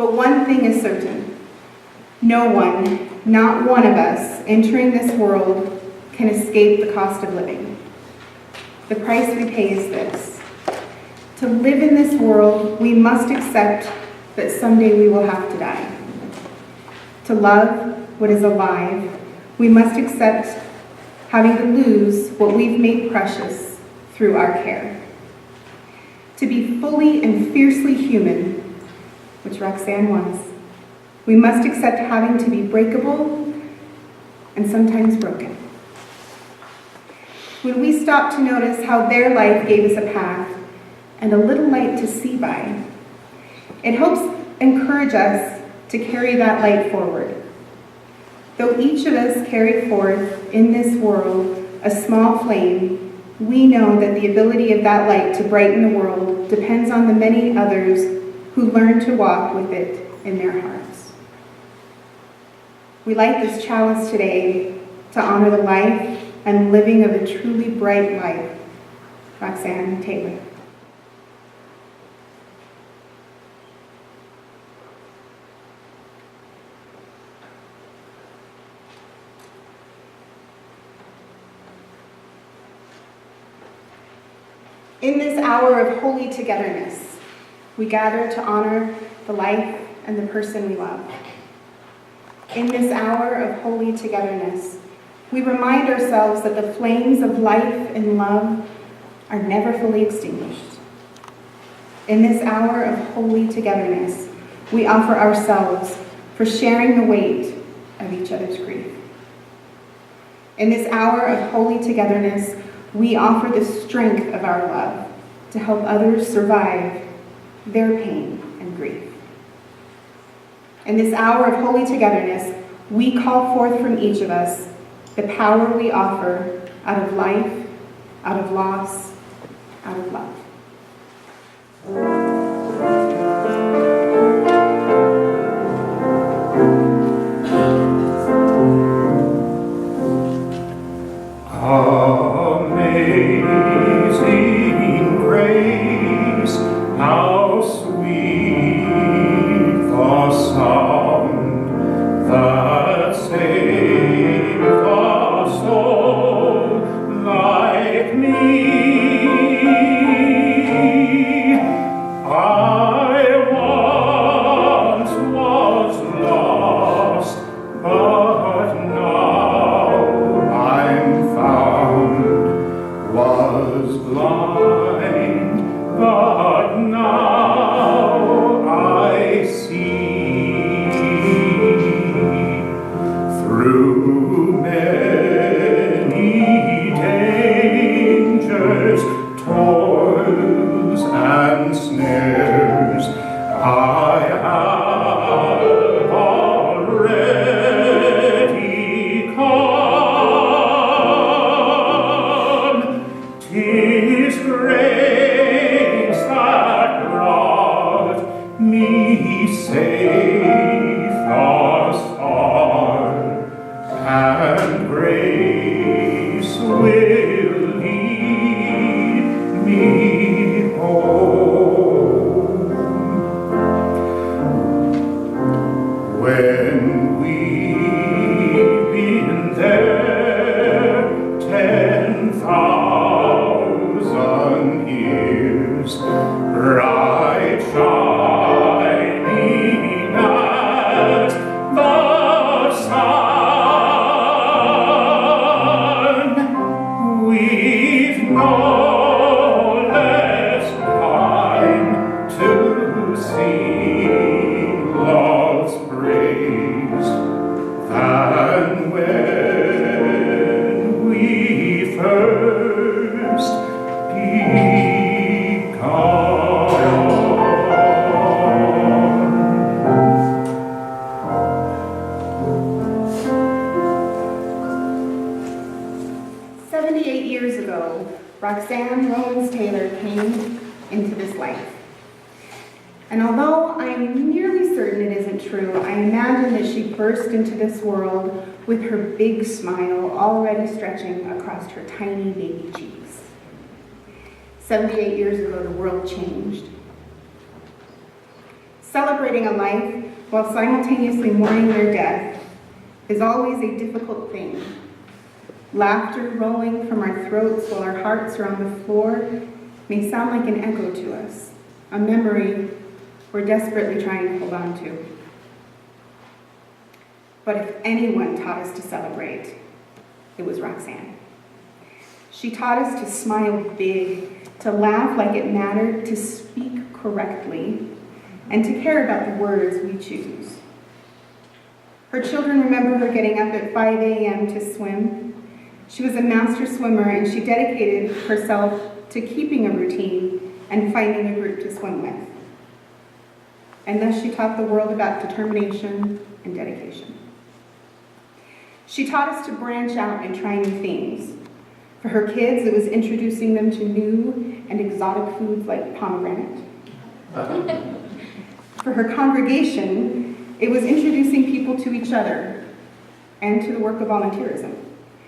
But one thing is certain. No one, not one of us, entering this world can escape the cost of living. The price we pay is this. To live in this world, we must accept that someday we will have to die. To love what is alive, we must accept having to lose what we've made precious through our care. To be fully and fiercely human, which Roxanne was, we must accept having to be breakable and sometimes broken. When we stop to notice how their life gave us a path and a little light to see by, it helps encourage us to carry that light forward. Though each of us carry forth in this world a small flame, we know that the ability of that light to brighten the world depends on the many others who learn to walk with it in their hearts. We light this chalice today to honor the life and living of a truly bright life, Roxanne Taylor. In this hour of holy togetherness, we gather to honor the life and the person we love. In this hour of holy togetherness, we remind ourselves that the flames of life and love are never fully extinguished. In this hour of holy togetherness, we offer ourselves for sharing the weight of each other's grief. In this hour of holy togetherness, we offer the strength of our love to help others survive their pain and grief. In this hour of holy togetherness, we call forth from each of us the power we offer out of life, out of loss, out of love. Amazing grace, how sweet the sound that saved a soul like me. I once was lost, but now I'm found, was blind, but now I see. Through many dangers, toils, and snares, I have already come. 'Tis grace that brought me safe thus far, and grace will lead me home. When we've been there 10,000 years, bright shining as the sun, we've no less time to sing love's praise than when we first begun. 78 years ago, Roxanne Taylor came into this life. And although I am nearly certain it isn't true, I imagine that she burst into this world with her big smile already stretching across her tiny baby cheeks. 78 years ago, the world changed. Celebrating a life while simultaneously mourning their death is always a difficult thing. Laughter rolling from our throats while our hearts are on the floor may sound like an echo to us, a memory we're desperately trying to hold on to. But if anyone taught us to celebrate, it was Roxanne. She taught us to smile big, to laugh like it mattered, to speak correctly, and to care about the words we choose. Her children remember her getting up at 5 a.m. to swim. She was a master swimmer, and she dedicated herself to keeping a routine and finding a group to swim with. And thus she taught the world about determination and dedication. She taught us to branch out and try new things. For her kids, it was introducing them to new and exotic foods like pomegranate. For her congregation, it was introducing people to each other and to the work of volunteerism.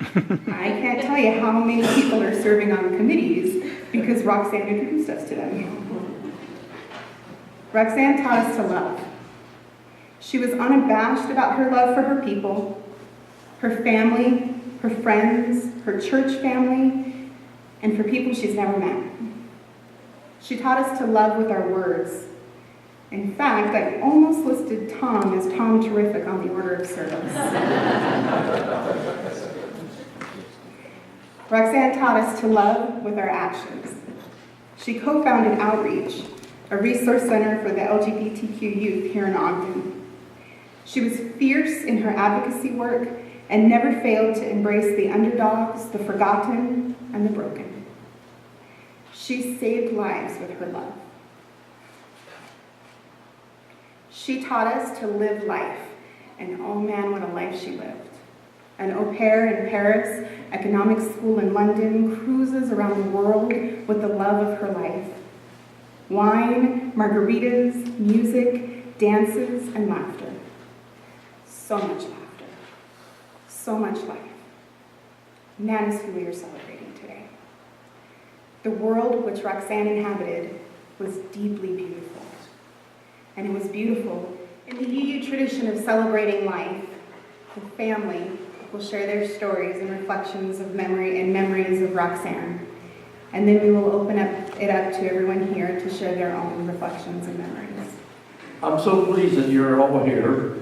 I can't tell you how many people are serving on committees because Roxanne introduced us to them. Roxanne taught us to love. She was unabashed about her love for her people, her family, her friends, her church family, and for people she's never met. She taught us to love with our words. In fact, I almost listed Tom as Tom Terrific on the order of service. Roxanne taught us to love with our actions. She co-founded Outreach, a resource center for the LGBTQ youth here in Ogden. She was fierce in her advocacy work and never failed to embrace the underdogs, the forgotten, and the broken. She saved lives with her love. She taught us to live life, and oh man, what a life she lived. An au pair in Paris, economics school in London, cruises around the world with the love of her life. Wine, margaritas, music, dances, and laughter. So much laughter. So much life. And that is who we are celebrating today. The world which Roxanne inhabited was deeply beautiful. And it was beautiful in the UU tradition of celebrating life. The family will share their stories and reflections of memory and memories of Roxanne. And then we will open it up to everyone here to share their own reflections and memories. I'm so pleased that you're all here.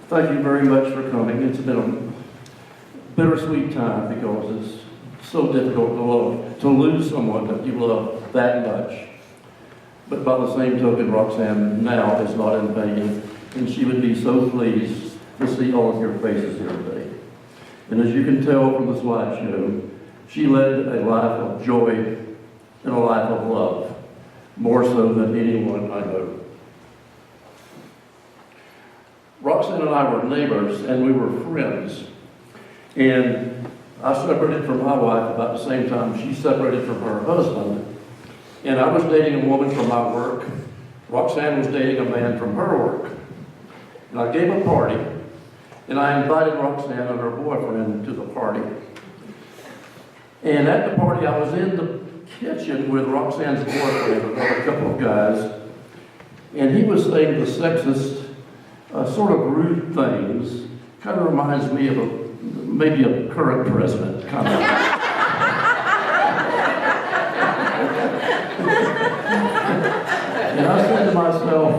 Thank you very much for coming. It's been a bittersweet time because it's so difficult to lose someone that you love that much. But by the same token, Roxanne now is not in pain, and she would be so pleased to see all of your faces here today. And as you can tell from the slideshow, she led a life of joy and a life of love, more so than anyone I know. Roxanne and I were neighbors, and we were friends. And I separated from my wife about the same time she separated from her husband. And I was dating a woman from my work. Roxanne was dating a man from her work. And I gave a party, and I invited Roxanne and her boyfriend to the party. And at the party, I was in the kitchen with Roxanne's boyfriend, another couple of guys, and he was saying the sexist, sort of rude things. Kind of reminds me of maybe a current president, kind of. And I said to myself,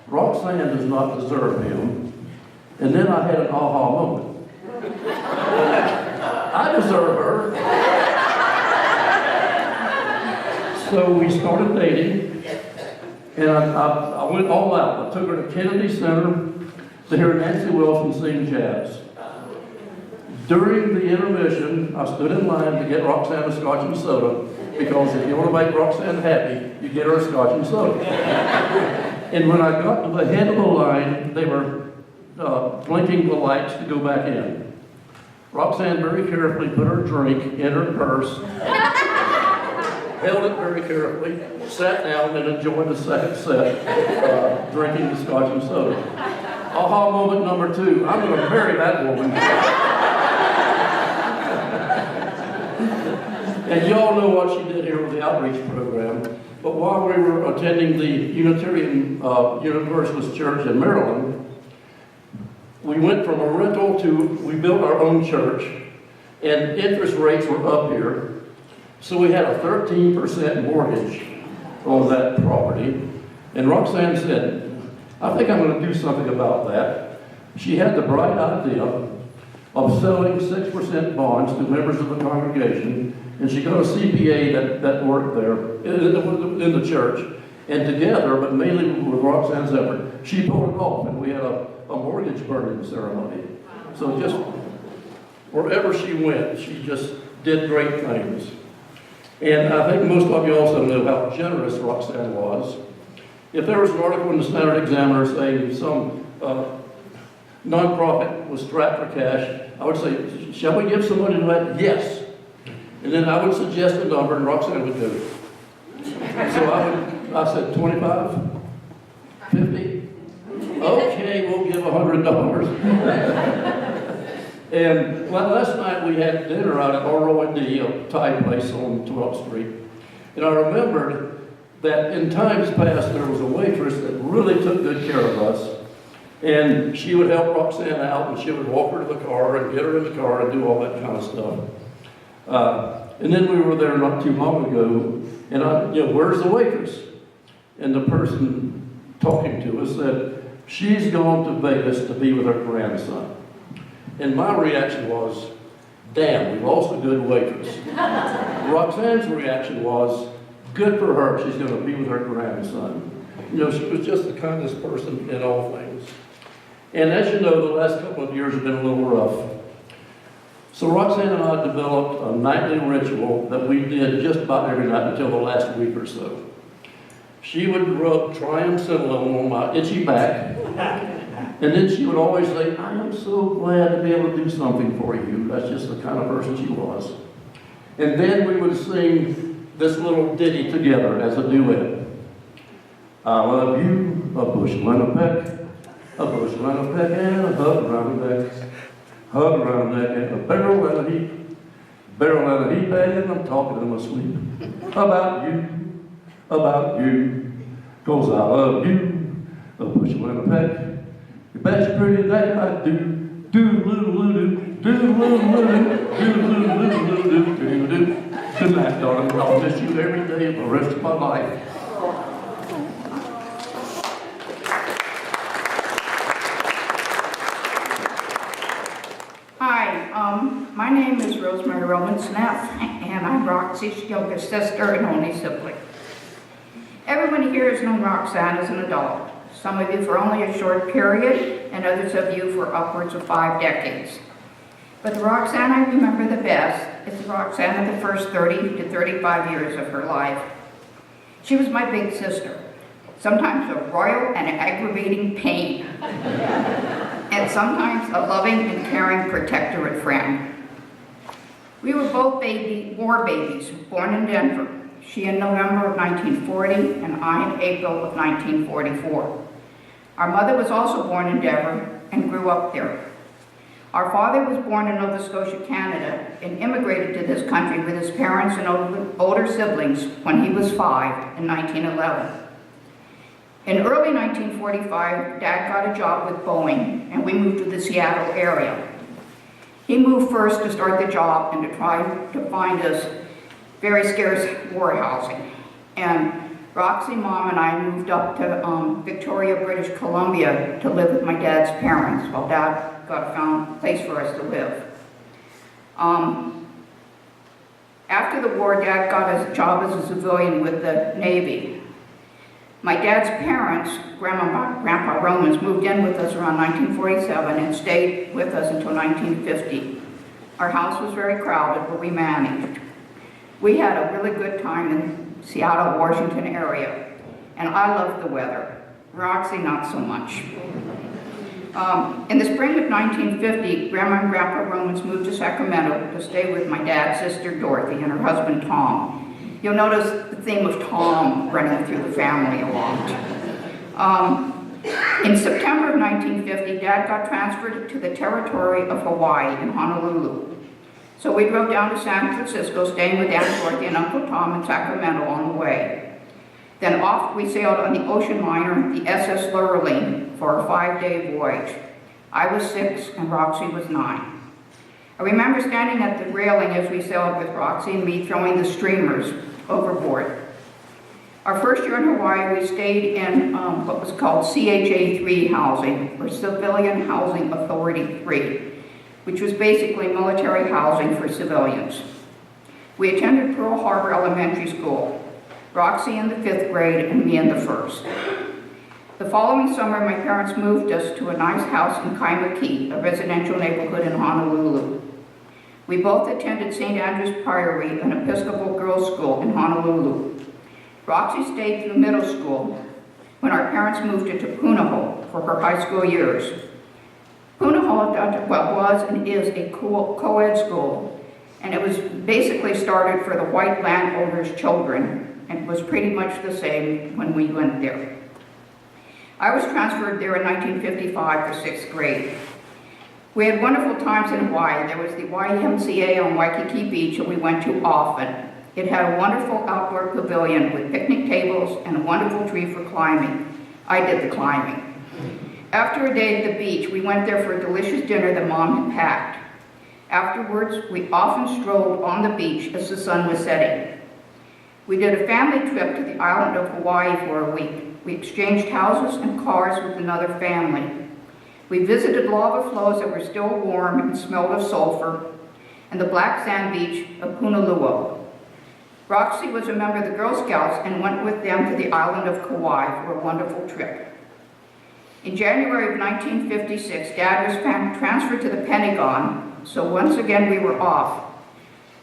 Roxanne does not deserve him. And then I had an aha moment. I deserve her. So we started dating, and I went all out. I took her to Kennedy Center to hear Nancy Wilson sing jazz. During the intermission, I stood in line to get Roxanne a scotch and soda, because if you want to make Roxanne happy, you get her a scotch and soda. And when I got to the head of the line, they were blinking the lights to go back in. Roxanne very carefully put her drink in her purse, held it very carefully, sat down, and enjoyed the second set, drinking the scotch and soda. Aha moment number 2, I'm going to marry that woman. And y'all know what she did here with the outreach program. But while we were attending the Unitarian Universalist Church in Maryland, we went from a rental to, we built our own church, and interest rates were up here. So we had a 13% mortgage on that property. And Roxanne said, I think I'm going to do something about that. She had the bright idea of selling 6% bonds to members of the congregation, and she got a CPA that worked there in the church. And together, but mainly with Roxanne's effort, she pulled it off, and we had a mortgage burning ceremony. So just wherever she went, she just did great things. And I think most of you also know how generous Roxanne was. If there was an article in the Standard Examiner saying some nonprofit was strapped for cash, I would say, shall we give some money to that? Yes. And then I would suggest a number, and Roxanne would do it. So I said 25? 50? Okay, we'll give $100. And last night we had dinner out at R.O.D., a Thai place on 12th Street. And I remembered that in times past there was a waitress that really took good care of us. And she would help Roxanne out, and she would walk her to the car and get her in the car and do all that kind of stuff. And then we were there not too long ago, and where's the waitress? And the person talking to us said, she's gone to Vegas to be with her grandson. And my reaction was, damn, we lost a good waitress. Roxanne's reaction was, good for her, she's going to be with her grandson. She was just the kindest person in all things. And as you know, the last couple of years have been a little rough. So Roxanne and I developed a nightly ritual that we did just about every night until the last week or so. She would rub triamcinolone on my itchy back, and then she would always say, I am so glad to be able to do something for you. That's just the kind of person she was. And then we would sing this little ditty together as a duet. I love you, a bushel and a peck, a bushel and a peck, and a hug around the neck, hug around the neck, and a barrel and a heap, and I'm talking in my sleep about you, 'cause I love you, a bushel and a peck. You bet your pretty neck I do. Good night, darling. I'll miss you every day of the rest of my life. Hi, my name is Rosemary Roman Smith, and I'm Roxy's youngest sister and only sibling. Everyone here has known Roxanne as an adult. Some of you for only a short period, and others of you for upwards of 5 decades. But the Roxanne I remember the best is the Roxanne of the first 30 to 35 years of her life. She was my big sister, sometimes a royal and aggravating pain, and sometimes a loving and caring protector and friend. We were both war babies, born in Denver. She in November of 1940, and I in April of 1944. Our mother was also born in Denver and grew up there. Our father was born in Nova Scotia, Canada, and immigrated to this country with his parents and older siblings when he was 5 in 1911. In early 1945, Dad got a job with Boeing, and we moved to the Seattle area. He moved first to start the job and to try to find us very scarce war housing. And Roxy, Mom, and I moved up to Victoria, British Columbia to live with my dad's parents while Dad found a place for us to live. After the war, Dad got a job as a civilian with the Navy. My dad's parents, Grandma and Grandpa Romans, moved in with us around 1947 and stayed with us until 1950. Our house was very crowded, but we managed. We had a really good time in Seattle, Washington area, and I loved the weather. Roxy, not so much. In the spring of 1950, Grandma and Grandpa Romans moved to Sacramento to stay with my dad's sister Dorothy and her husband Tom. You'll notice the theme of Tom running through the family a lot. In September of 1950, Dad got transferred to the territory of Hawaii in Honolulu. So we drove down to San Francisco, staying with Aunt Dorothy and Uncle Tom in Sacramento on the way. Then off we sailed on the ocean liner, the SS Lurleen, for a 5-day voyage. I was 6 and Roxy was 9. I remember standing at the railing as we sailed with Roxy and me throwing the streamers overboard. Our first year in Hawaii, we stayed in what was called CHA-3 housing, or Civilian Housing Authority 3, which was basically military housing for civilians. We attended Pearl Harbor Elementary School, Roxy in the 5th grade and me in the 1st. The following summer, my parents moved us to a nice house in Kaimuki, a residential neighborhood in Honolulu. We both attended St. Andrew's Priory, an Episcopal girls' school in Honolulu. Roxy stayed through middle school when our parents moved into Punahou for her high school years. Punahou was and is a co-ed school, and it was basically started for the white landowners' children, and was pretty much the same when we went there. I was transferred there in 1955 for 6th grade. We had wonderful times in Hawaii. There was the YMCA on Waikiki Beach that we went to often. It had a wonderful outdoor pavilion with picnic tables and a wonderful tree for climbing. I did the climbing. After a day at the beach, we went there for a delicious dinner that Mom had packed. Afterwards, we often strolled on the beach as the sun was setting. We did a family trip to the island of Hawaii for a week. We exchanged houses and cars with another family. We visited lava flows that were still warm and smelled of sulfur, and the black sand beach of Punalua. Roxy was a member of the Girl Scouts and went with them to the island of Kauai for a wonderful trip. In January of 1956, Dad was transferred to the Pentagon, so once again we were off.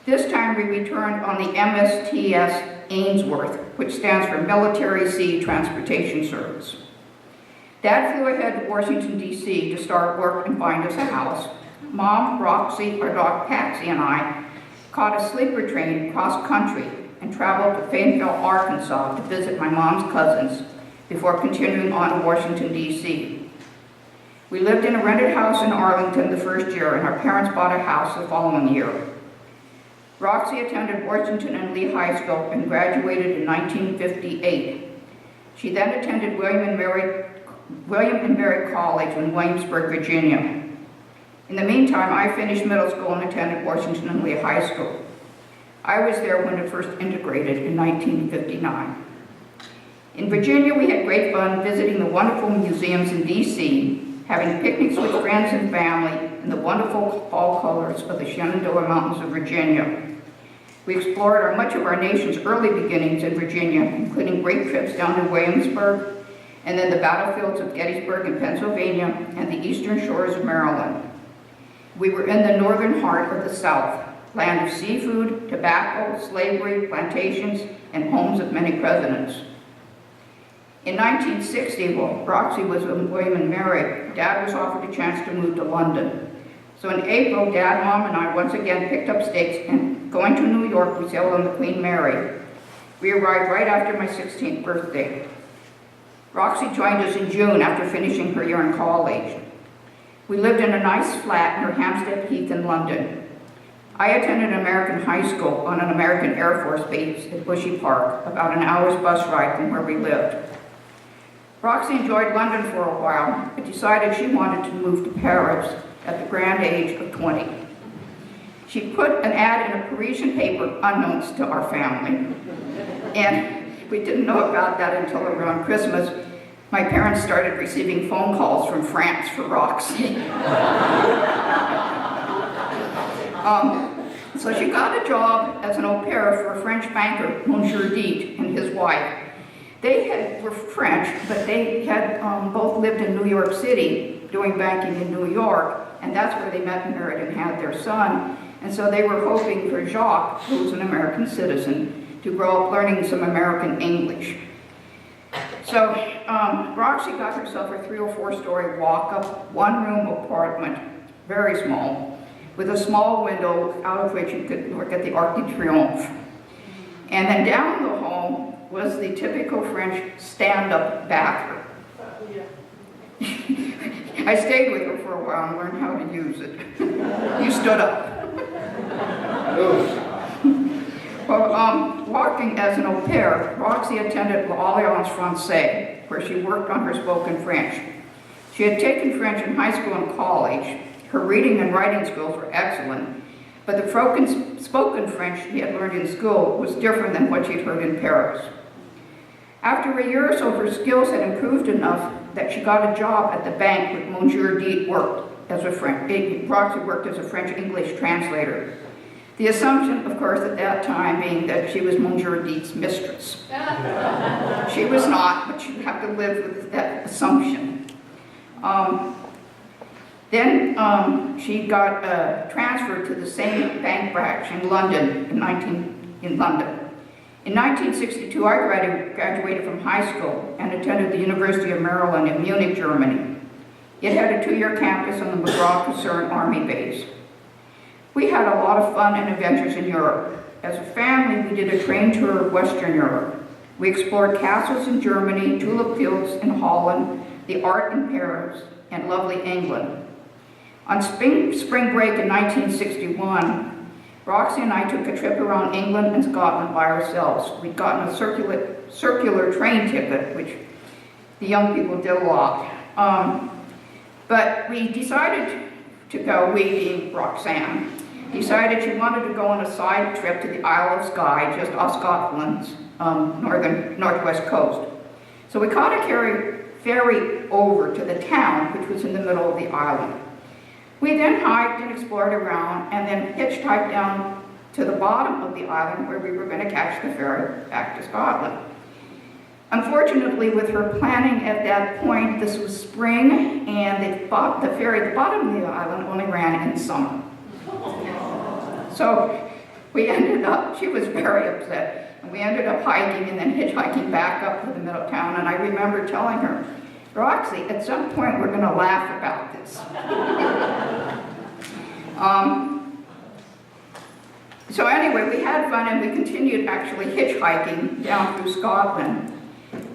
This time we returned on the MSTS Ainsworth, which stands for Military Sea Transportation Service. Dad flew ahead to Washington, D.C. to start work and find us a house. Mom, Roxy, our dog Patsy, and I caught a sleeper train cross country and traveled to Fayetteville, Arkansas to visit my mom's cousins before continuing on to Washington, D.C. We lived in a rented house in Arlington the first year, and our parents bought a house the following year. Roxy attended Washington and Lee High School and graduated in 1958. She then attended William and Mary College in Williamsburg, Virginia. In the meantime, I finished middle school and attended Washington and Lee High School. I was there when it first integrated in 1959. In Virginia, we had great fun visiting the wonderful museums in D.C., having picnics with friends and family in the wonderful fall colors of the Shenandoah Mountains of Virginia. We explored much of our nation's early beginnings in Virginia, including great trips down to Williamsburg, and then the battlefields of Gettysburg in Pennsylvania and the eastern shores of Maryland. We were in the northern heart of the South, land of seafood, tobacco, slavery, plantations, and homes of many presidents. In 1960, while Roxy was with William and Mary, Dad was offered a chance to move to London. So in April, Dad, Mom, and I once again picked up stakes, and going to New York, we sailed on the Queen Mary. We arrived right after my 16th birthday. Roxy joined us in June after finishing her year in college. We lived in a nice flat near Hampstead Heath in London. I attended American High School on an American Air Force base at Bushy Park, about an hour's bus ride from where we lived. Roxy enjoyed London for a while, but decided she wanted to move to Paris at the grand age of 20. She put an ad in a Parisian paper unbeknownst to our family. And we didn't know about that until around Christmas. My parents started receiving phone calls from France for Roxy. So she got a job as an au pair for a French banker, Monsieur Diet, and his wife. They were French, but they had both lived in New York City doing banking in New York, and that's where they met and married and had their son. And so they were hoping for Jacques, who was an American citizen, to grow up learning some American English. So Roxy got herself a 3 or 4 story walk-up, 1-room apartment, very small, with a small window out of which you could look at the Arc de Triomphe. And then down the hall was the typical French stand-up bathroom. I stayed with her for a while and learned how to use it. You stood up. Working as an au pair, Roxy attended l'Alliance Française, where she worked on her spoken French. She had taken French in high school and college. Her reading and writing skills were excellent, but the spoken French she had learned in school was different than what she'd heard in Paris. After a year or so, her skills had improved enough that she got a job at the bank where Monsieur Diet worked as a Roxy worked as a French-English translator. The assumption, of course, at that time being that she was Monsieur Diet's mistress. She was not, but she'd have to live with that assumption. Then she got transferred to the same bank branch in London in London. In 1962, I graduated from high school and attended the University of Maryland in Munich, Germany. It had a 2-year campus on the McGraw-Kaserne Army Base. We had a lot of fun and adventures in Europe. As a family, we did a train tour of Western Europe. We explored castles in Germany, tulip fields in Holland, the art in Paris, and lovely England. On spring break in 1961, Roxy and I took a trip around England and Scotland by ourselves. We'd gotten a circular train ticket, which the young people did a lot. But we decided to go, we being Roxanne, decided she wanted to go on a side trip to the Isle of Skye, just off Scotland's northwest coast. So we caught a ferry over to the town, which was in the middle of the island. We then hiked and explored around and then hitchhiked down to the bottom of the island where we were going to catch the ferry back to Scotland. Unfortunately, with her planning at that point, this was spring and the ferry at the bottom of the island only ran in summer. So we ended up, she was very upset, and we ended up hiking and then hitchhiking back up to the middle of town, and I remember telling her, Roxy, at some point we're going to laugh about this. So anyway, we had fun and we continued actually hitchhiking down through Scotland.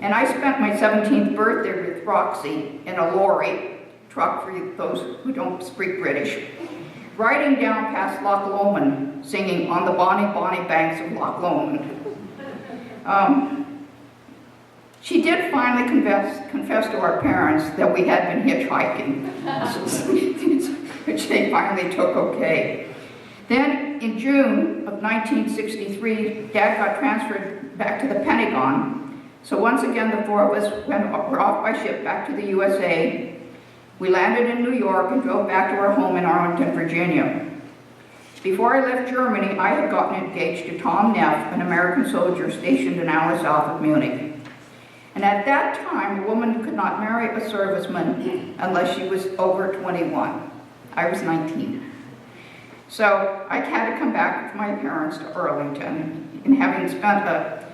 And I spent my 17th birthday with Roxy in a lorry, truck for those who don't speak British, riding down past Loch Lomond, singing On the Bonny, Bonny Banks of Loch Lomond. She did finally confess to our parents that we had been hitchhiking, which they finally took okay. Then in June of 1963, Dad got transferred back to the Pentagon. So once again, the four of us were off by ship back to the USA. We landed in New York and drove back to our home in Arlington, Virginia. Before I left Germany, I had gotten engaged to Tom Neff, an American soldier stationed an hour south of Munich. And at that time, a woman could not marry a serviceman unless she was over 21. I was 19. So I had to come back with my parents to Arlington, and having spent a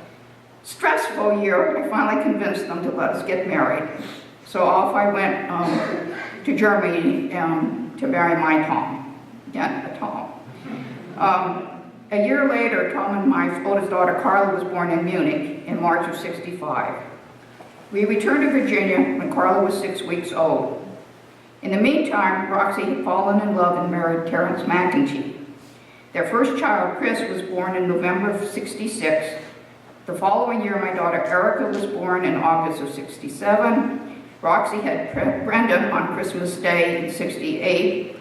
stressful year, I finally convinced them to let us get married. So off I went to Germany to marry my Tom, again, a Tom. A year later, Tom and my oldest daughter, Carla, was born in Munich in March of '65. We returned to Virginia when Carla was 6 weeks old. In the meantime, Roxy had fallen in love and married Terrence McEntee. Their first child, Chris, was born in November of '66. The following year, my daughter Erica was born in August of '67. Roxy had Brendan on Christmas Day in '68,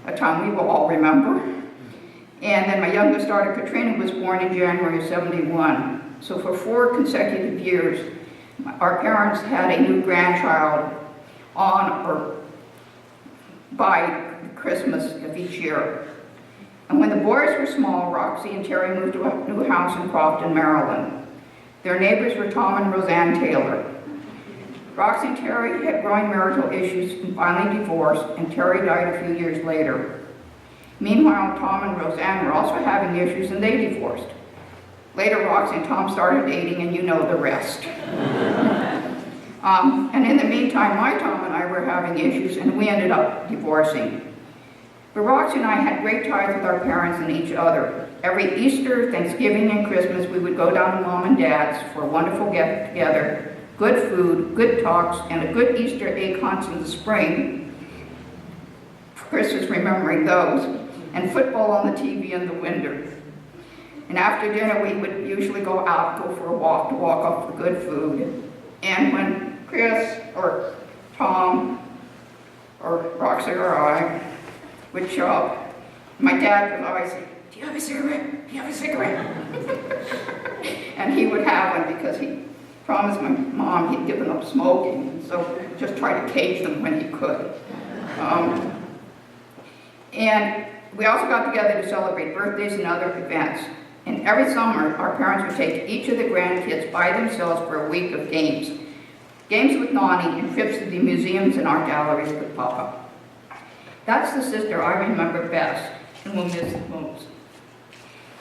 a time we will all remember. And then my youngest daughter, Katrina, was born in January of '71. So for 4 consecutive years, our parents had a new grandchild on or by Christmas of each year. And when the boys were small, Roxy and Terry moved to a new house in Crofton, Maryland. Their neighbors were Tom and Roxanne Taylor. Roxy and Terry had growing marital issues and finally divorced, and Terry died a few years later. Meanwhile, Tom and Roxanne were also having issues, and they divorced. Later, Roxy and Tom started dating, and you know the rest. And in the meantime, my Tom and I were having issues, and we ended up divorcing. But Roxy and I had great ties with our parents and each other. Every Easter, Thanksgiving, and Christmas, we would go down to Mom and Dad's for a wonderful get-together, good food, good talks, and a good Easter egg hunts in the spring. Chris is remembering those, and football on the TV in the winter. And after dinner, we would usually go out, go for a walk, to walk off the good food. And when Chris or Tom or Roxy or I would show up, my dad would always say, "Do you have a cigarette? Do you have a cigarette?" And he would have one because he promised my mom he'd given up smoking, so just try to cage them when he could. And we also got together to celebrate birthdays and other events. And every summer, our parents would take each of the grandkids by themselves for a week of games. Games with Nani and trips to the museums and art galleries with Papa. That's the sister I remember best and will miss the most.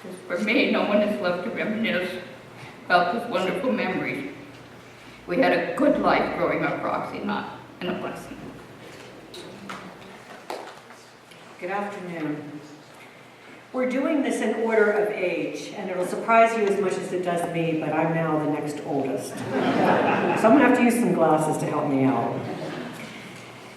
Because for me, no one is left to reminisce about those wonderful memories. We had a good life growing up, Roxy, and a blessing. Good afternoon. We're doing this in order of age, and it'll surprise you as much as it does me, but I'm now the next oldest. So I'm going to have to use some glasses to help me out.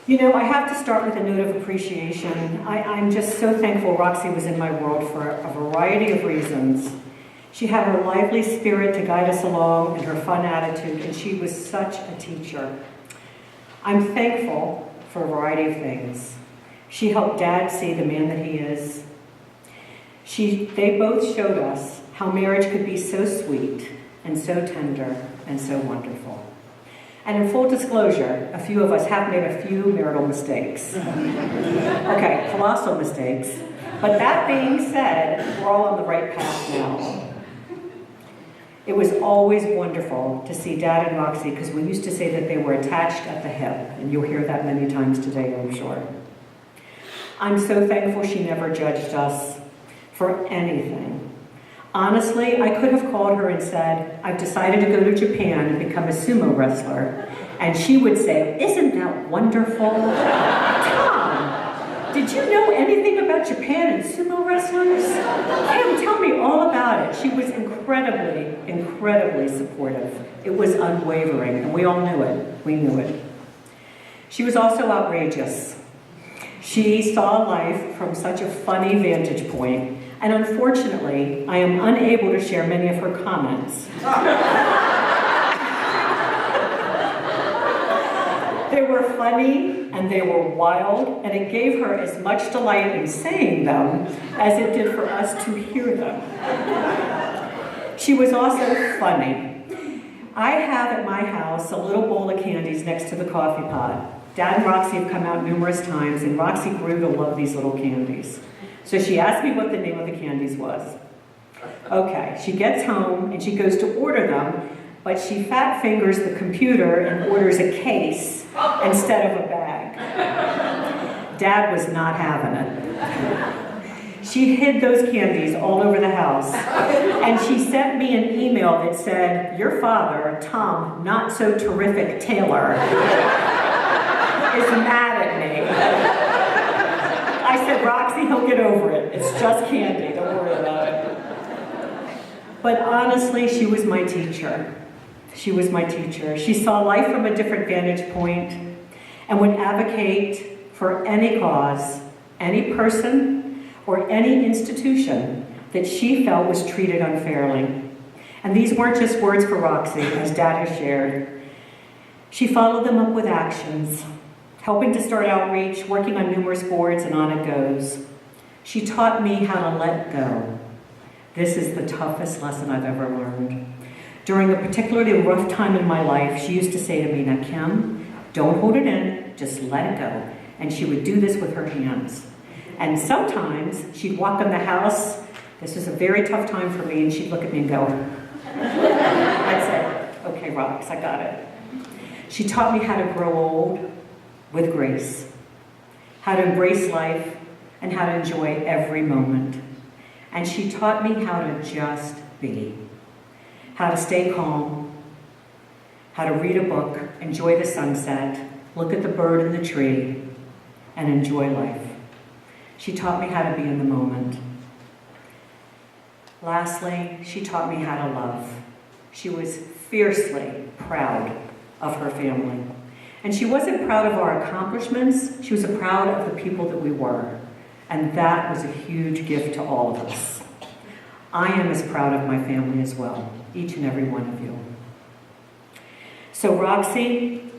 You know, I have to start with a note of appreciation. I'm just so thankful Roxy was in my world for a variety of reasons. She had her lively spirit to guide us along and her fun attitude, and she was such a teacher. I'm thankful for a variety of things. She helped Dad see the man that he is. They both showed us how marriage could be so sweet and so tender and so wonderful. And in full disclosure, a few of us have made a few marital mistakes. Okay, colossal mistakes. But that being said, we're all on the right path now. It was always wonderful to see Dad and Roxy, because we used to say that they were attached at the hip, and you'll hear that many times today, I'm sure. I'm so thankful she never judged us for anything. Honestly, I could have called her and said, "I've decided to go to Japan and become a sumo wrestler." And she would say, "Isn't that wonderful?" Tom, did you know anything about Japan and sumo wrestlers? Kim, tell me all about it. She was incredibly, incredibly supportive. It was unwavering, and we all knew it. We knew it. She was also outrageous. She saw life from such a funny vantage point, and unfortunately, I am unable to share many of her comments. They were funny, and they were wild, and it gave her as much delight in saying them as it did for us to hear them. She was also funny. I have at my house a little bowl of candies next to the coffee pot. Dad and Roxy have come out numerous times, and Roxy grew to love these little candies. So she asked me what the name of the candies was. Okay, she gets home, and she goes to order them, but she fat fingers the computer and orders a case instead of a bag. Dad was not having it. She hid those candies all over the house, and she sent me an email that said, "Your father, Tom, not so terrific Taylor, is mad at me." I said, "Roxy, he'll get over it. It's just candy, don't worry about it." But honestly, she was my teacher. She was my teacher. She saw life from a different vantage point and would advocate for any cause, any person, or any institution that she felt was treated unfairly. And these weren't just words for Roxy, as Dad has shared. She followed them up with actions, helping to start outreach, working on numerous boards, and on it goes. She taught me how to let go. This is the toughest lesson I've ever learned. During a particularly rough time in my life, she used to say to me, "Now, Kim, don't hold it in, just let it go." And she would do this with her hands. And sometimes she'd walk in the house. This was a very tough time for me, and she'd look at me and go, I'd say, "Okay, Rox, I got it." She taught me how to grow old with grace, how to embrace life, and how to enjoy every moment. And she taught me how to just be, how to stay calm, how to read a book, enjoy the sunset, look at the bird in the tree, and enjoy life. She taught me how to be in the moment. Lastly, she taught me how to love. She was fiercely proud of her family. And she wasn't proud of our accomplishments, she was proud of the people that we were. And that was a huge gift to all of us. I am as proud of my family as well, each and every one of you. So Roxy,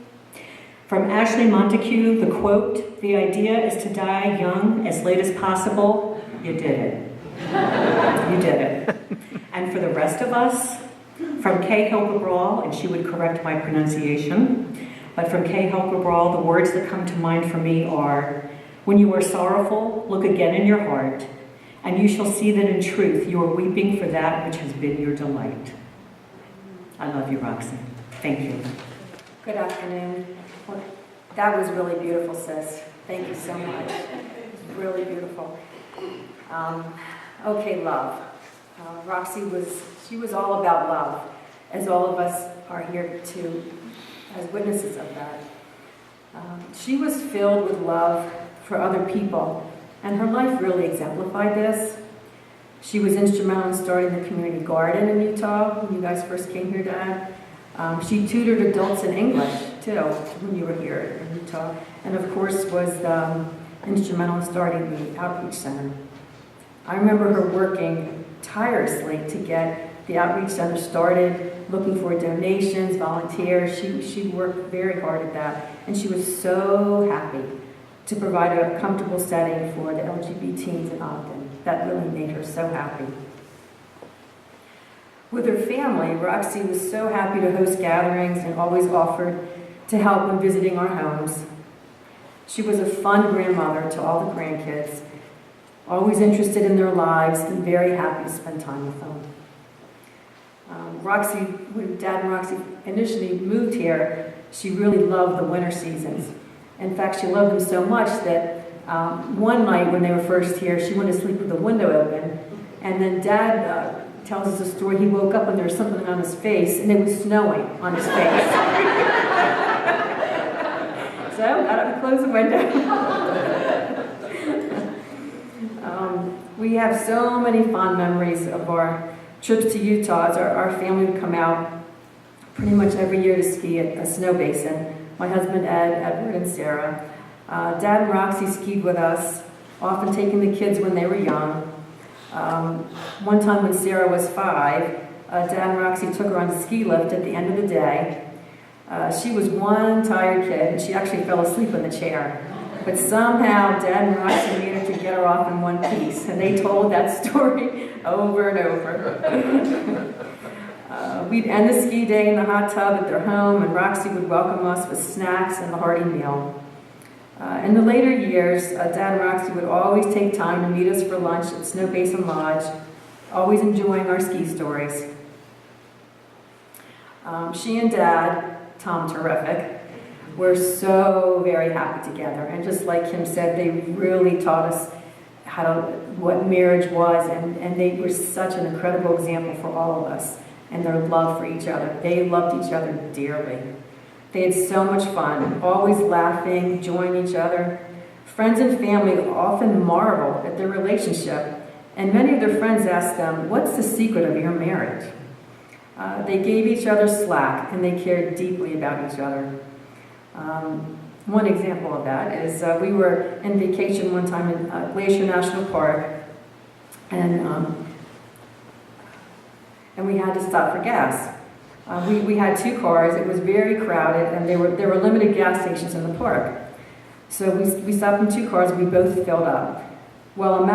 from Ashley Montague, the quote, "The idea is to die young as late as possible." You did it. You did it. And for the rest of us, from Kay Hildebrand, and she would correct my pronunciation, but from Kay Hildebrand, the words that come to mind for me are, "When you are sorrowful, look again in your heart, and you shall see that in truth you are weeping for that which has been your delight." I love you, Roxy. Thank you. Good afternoon. Well, that was really beautiful, sis. Thank you so much. It was really beautiful. Okay, love. Roxy was all about love, as all of us are here to, as witnesses of that. She was filled with love for other people, and her life really exemplified this. She was instrumental in starting the community garden in Utah when you guys first came here, Dad. She tutored adults in English, too, when you were here in Utah, and of course was instrumental in starting the Outreach Center. I remember her working tirelessly to get the Outreach Center started, looking for donations, volunteers. She worked very hard at that, and she was so happy to provide a comfortable setting for the LGBT teens in Ogden. That really made her so happy. With her family, Roxy was so happy to host gatherings and always offered to help when visiting our homes. She was a fun grandmother to all the grandkids, always interested in their lives and very happy to spend time with them. Roxy, when Dad and Roxy initially moved here, she really loved the winter seasons. In fact, she loved them so much that one night when they were first here, she went to sleep with the window open, and then Dad tells us a story. He woke up and there was something on his face, and it was snowing on his face. So, got up and closed the window. We have so many fond memories of our trips to Utah. As our family would come out pretty much every year to ski at a snow basin. My husband Ed, Edward, and Sarah. Dad and Roxy skied with us, often taking the kids when they were young. One time when Sarah was 5, Dad and Roxy took her on a ski lift at the end of the day. She was one tired kid, and she actually fell asleep in the chair. But somehow, Dad and Roxy managed to get her off in one piece, and they told that story over and over. We'd end the ski day in the hot tub at their home, and Roxy would welcome us with snacks and a hearty meal. In the later years, Dad and Roxy would always take time to meet us for lunch at Snow Basin Lodge, always enjoying our ski stories. She and Dad, Tom Terrific, were so very happy together. And just like Kim said, they really taught us what marriage was, and they were such an incredible example for all of us and their love for each other. They loved each other dearly. They had so much fun, always laughing, enjoying each other. Friends and family often marvel at their relationship, and many of their friends asked them, "What's the secret of your marriage?" They gave each other slack, and they cared deeply about each other. One example of that is we were in vacation one time in Glacier National Park, and we had to stop for gas. We had 2 cars. It was very crowded, and there were limited gas stations in the park. So we stopped in 2 cars, and we both filled up. Well, a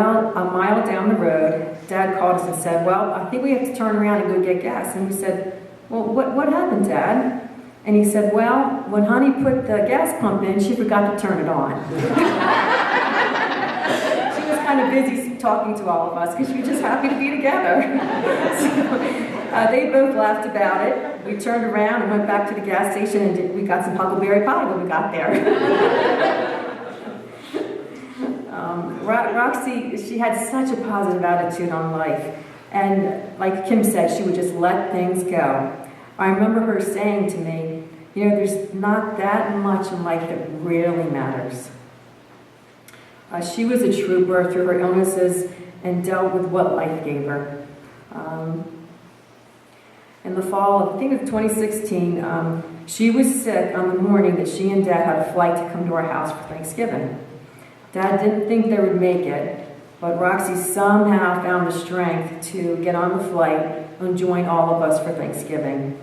mile down the road, Dad called us and said, "Well, I think we have to turn around and go get gas." And we said, "Well, what happened, Dad?" And he said, "Well, when Honey put the gas pump in, she forgot to turn it on." She was kind of busy talking to all of us because she was just happy to be together. So, they both laughed about it. We turned around and went back to the gas station, and we got some huckleberry pie when we got there. Roxy, she had such a positive attitude on life. And like Kim said, she would just let things go. I remember her saying to me, there's not that much in life that really matters. She was a trooper through her illnesses and dealt with what life gave her. In the fall of, I think it was 2016, she was sick on the morning that she and Dad had a flight to come to our house for Thanksgiving. Dad didn't think they would make it, But Roxy somehow found the strength to get on the flight and join all of us for Thanksgiving.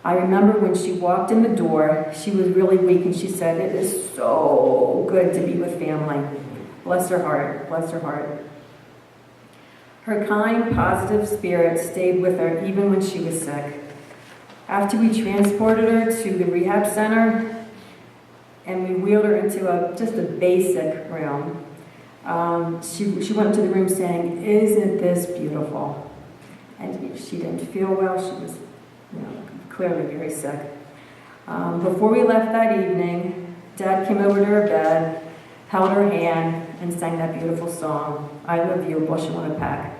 I remember when she walked in the door, she was really weak and she said, "It is so good to be with family." Bless her heart, bless her heart. Her kind, positive spirit stayed with her even when she was sick. After we transported her to the rehab center and we wheeled her into just a basic room, she went to the room saying, "Isn't this beautiful?" And she didn't feel well. She was, clearly very sick. Before we left that evening, Dad came over to her bed, held her hand, and sang that beautiful song, "I Love You, a Bushel and a Peck."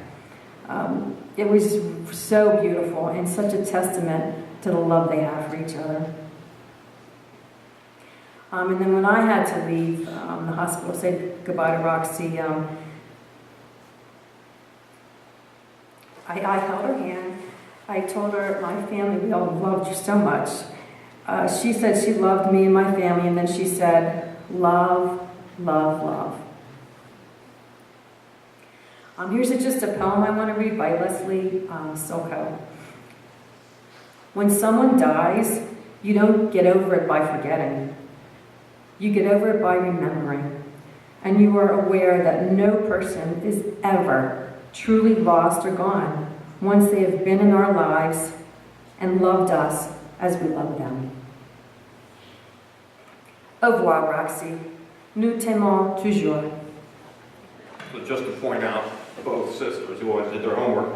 It was so beautiful and such a testament to the love they have for each other. And then when I had to leave the hospital, say goodbye to Roxy, I held her hand. I told her, "My family, we all loved you so much." She said she loved me and my family, and then she said, "Love, love, love." Here's just a poem I want to read by Leslie Silko. When someone dies, you don't get over it by forgetting. You get over it by remembering. And you are aware that no person is ever truly lost or gone once they have been in our lives and loved us as we love them. Au revoir, Roxy. Nous t'aimons toujours. So just to point out, both sisters who always did their homework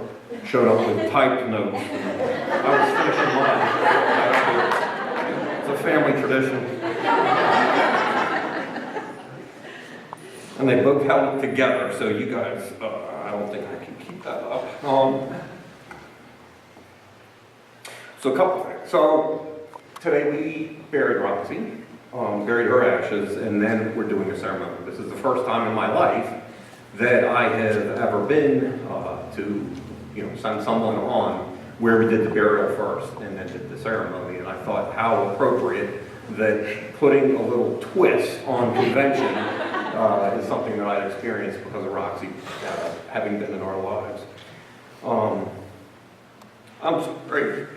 showed up with typed notes. I was finishing mine. It's a family tradition. And they both held it together, so you guys, I don't think I can keep that up. So a couple things. So today we buried Roxy, buried her ashes, and then we're doing a ceremony. This is the first time in my life that I have ever been to, send someone on where we did the burial first and then did the ceremony. And I thought how appropriate that putting a little twist on convention is something that I'd experienced because of Roxy having been in our lives. I'm sorry, you're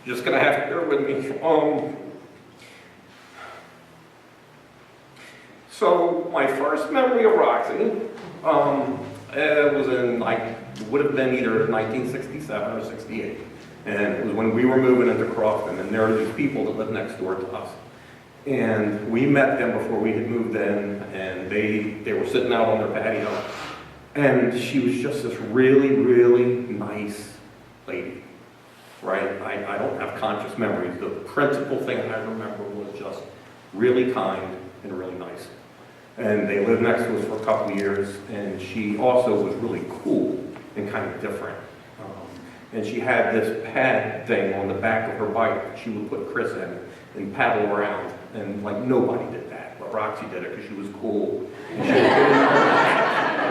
just gonna have to bear with me. So my first memory of Roxy it was would have been either 1967 or 68. And it was when we were moving into Crofton, and there were these people that lived next door to us. And we met them before we had moved in, and they were sitting out on their patio. And she was just this really, really nice lady, right? I don't have conscious memories. The principal thing I remember was just really kind and really nice. And they lived next to us for a couple of years, and she also was really cool and kind of different. And she had this pad thing on the back of her bike that she would put Chris in and paddle around. And nobody did that, but Roxy did it because she was cool. And she was good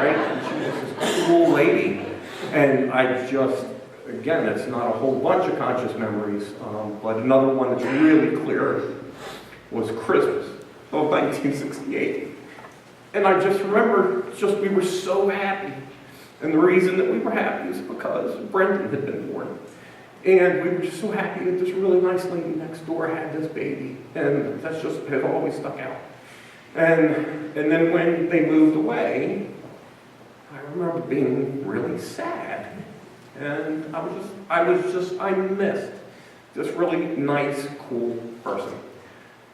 right? And she was this cool lady. And again, it's not a whole bunch of conscious memories, but another one that's really clear was Christmas of 1968. And I just remember, we were so happy. And the reason that we were happy is because Brendan had been born. And we were just so happy that this really nice lady next door had this baby. And that's just has always stuck out. And then when they moved away, I remember being really sad. And I missed this really nice, cool person.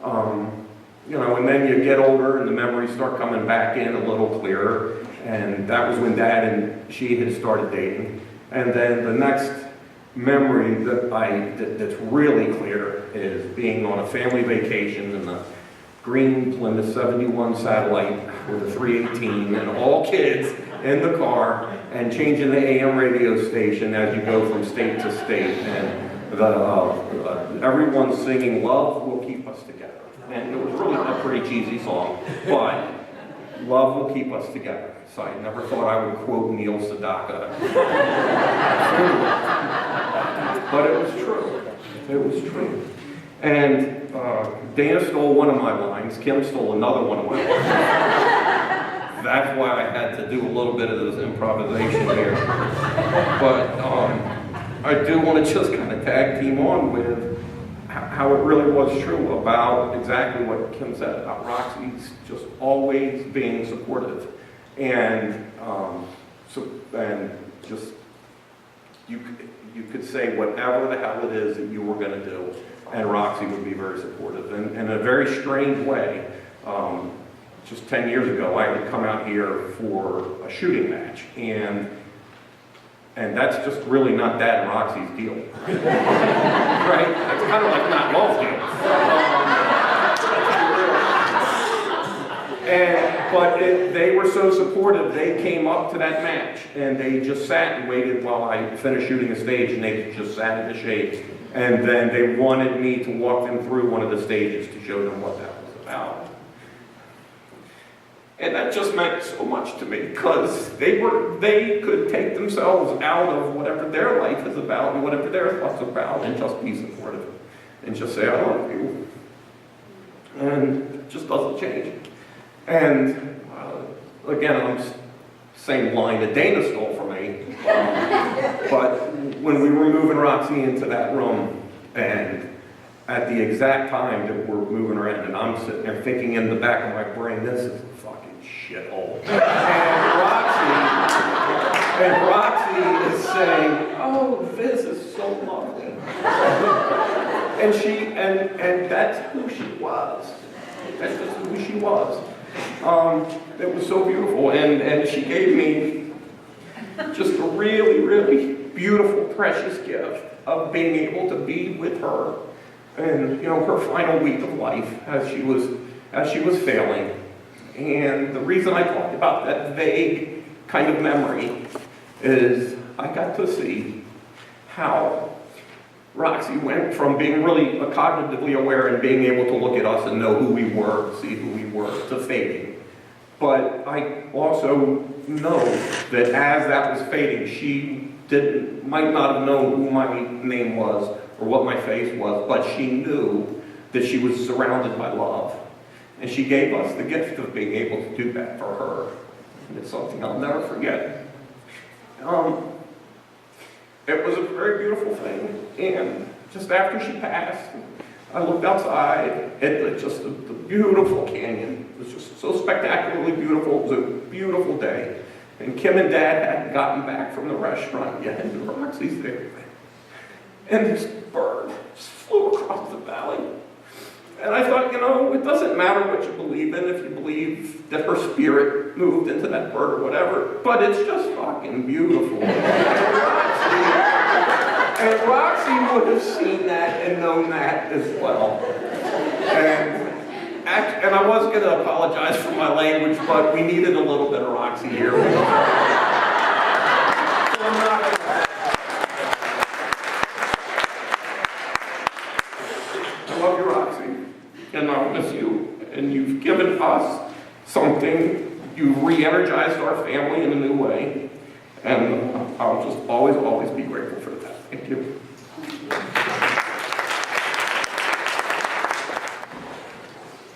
And then you get older and the memories start coming back in a little clearer. And that was when Dad and she had started dating. And then the next memory that's really clear is being on a family vacation in the green Plymouth 71 Satellite with a 318 and all kids in the car and changing the AM radio station as you go from state to state. And everyone singing "Love Will Keep Us Together." And it was really a pretty cheesy song, but love will keep us together. So I never thought I would quote Neil Sedaka. But it was true. It was true. And Dana stole one of my lines. Kim stole another one of my lines. that's why I had to do a little bit of this improvisation here. But I do want to just kind of tag team on with how it really was true about exactly what Kim said about Roxy's just always being supportive. And just you could say whatever the hell it is that you were going to do, and Roxy would be very supportive. And in a very strange way, just 10 years ago, I had come out here for a shooting match, and that's just really not Dad and Roxy's deal, right? That's kind of like not Law's deal. They were so supportive, they came up to that match, and they just sat and waited while I finished shooting the stage, and they just sat in the shade. And then they wanted me to walk them through one of the stages to show them what that was about. And that just meant so much to me, because they could take themselves out of whatever their life is about and whatever their thoughts about and just be supportive and just say, I love you. And it just doesn't change. And again, I'm same line that Dana stole from me. But when we were moving Roxy into that room, and at the exact time that we're moving her in, and I'm sitting there thinking in the back of my brain, this is a fucking shithole. And Roxy is saying, oh, this is so lovely. and that's who she was. That's just who she was. It was so beautiful, and she gave me just a really, really beautiful, precious gift of being able to be with her, and her final week of life as she was failing. And the reason I talked about that vague kind of memory is I got to see how Roxy went from being really cognitively aware and being able to look at us and know who we were, see who we were, to fading. But I also know that as that was fading, she might not have known who my name was or what my face was, but she knew that she was surrounded by love. And she gave us the gift of being able to do that for her. And it's something I'll never forget. It was a very beautiful thing, and just after she passed, I looked outside at just the beautiful canyon. It was just so spectacularly beautiful. It was a beautiful day, and Kim and Dad hadn't gotten back from the restaurant yet, and Roxy's there. And this bird just flew across the valley. And I thought, it doesn't matter what you believe in, if you believe that her spirit moved into that bird or whatever, but it's just fucking beautiful. And Roxy would have seen that and known that as well. And I was going to apologize for my language, but we needed a little bit of Roxy here. So I'm not gonna... I love you, Roxy, and I'll miss you. And you've given us something. You've re-energized our family in a new way. And I'll just always, always be grateful for that. Thank you.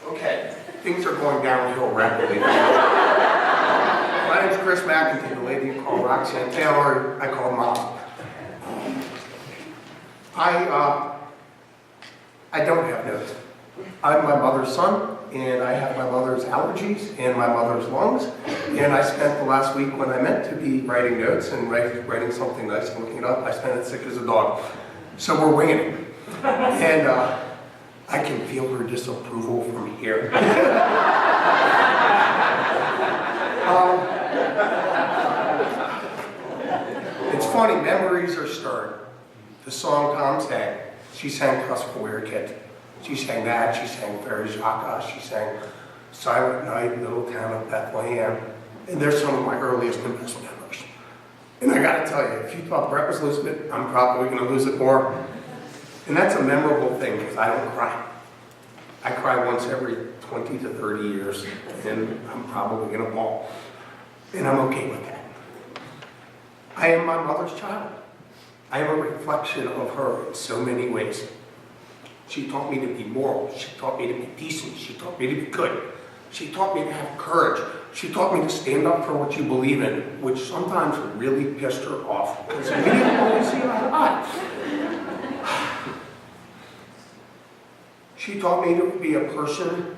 Okay, things are going downhill rapidly. My name's Chris McEntee, the lady you call Roxanne Taylor, I call Mom. I don't have notes. I'm my mother's son, and I have my mother's allergies and my mother's lungs, and I spent the last week when I meant to be writing notes and writing something nice and looking it up, I spent it sick as a dog. So we're winging it. And I can feel her disapproval from here. It's funny, memories are stirred. The song Tom sang, she sang Cuss when we were kids. She sang that, she sang Fairy Jaka, she sang Silent Night, Little Town of Bethlehem. And they're some of my earliest and best memories. And I gotta tell you, if you thought Brett was losing it, I'm probably gonna lose it more. And that's a memorable thing, because I don't cry. I cry once every 20 to 30 years, and I'm probably gonna bawl. And I'm okay with that. I am my mother's child. I am a reflection of her in so many ways. She taught me to be moral. She taught me to be decent. She taught me to be good. She taught me to have courage. She taught me to stand up for what you believe in, which sometimes really pissed her off, because we didn't always see eye to eye. She taught me to be a person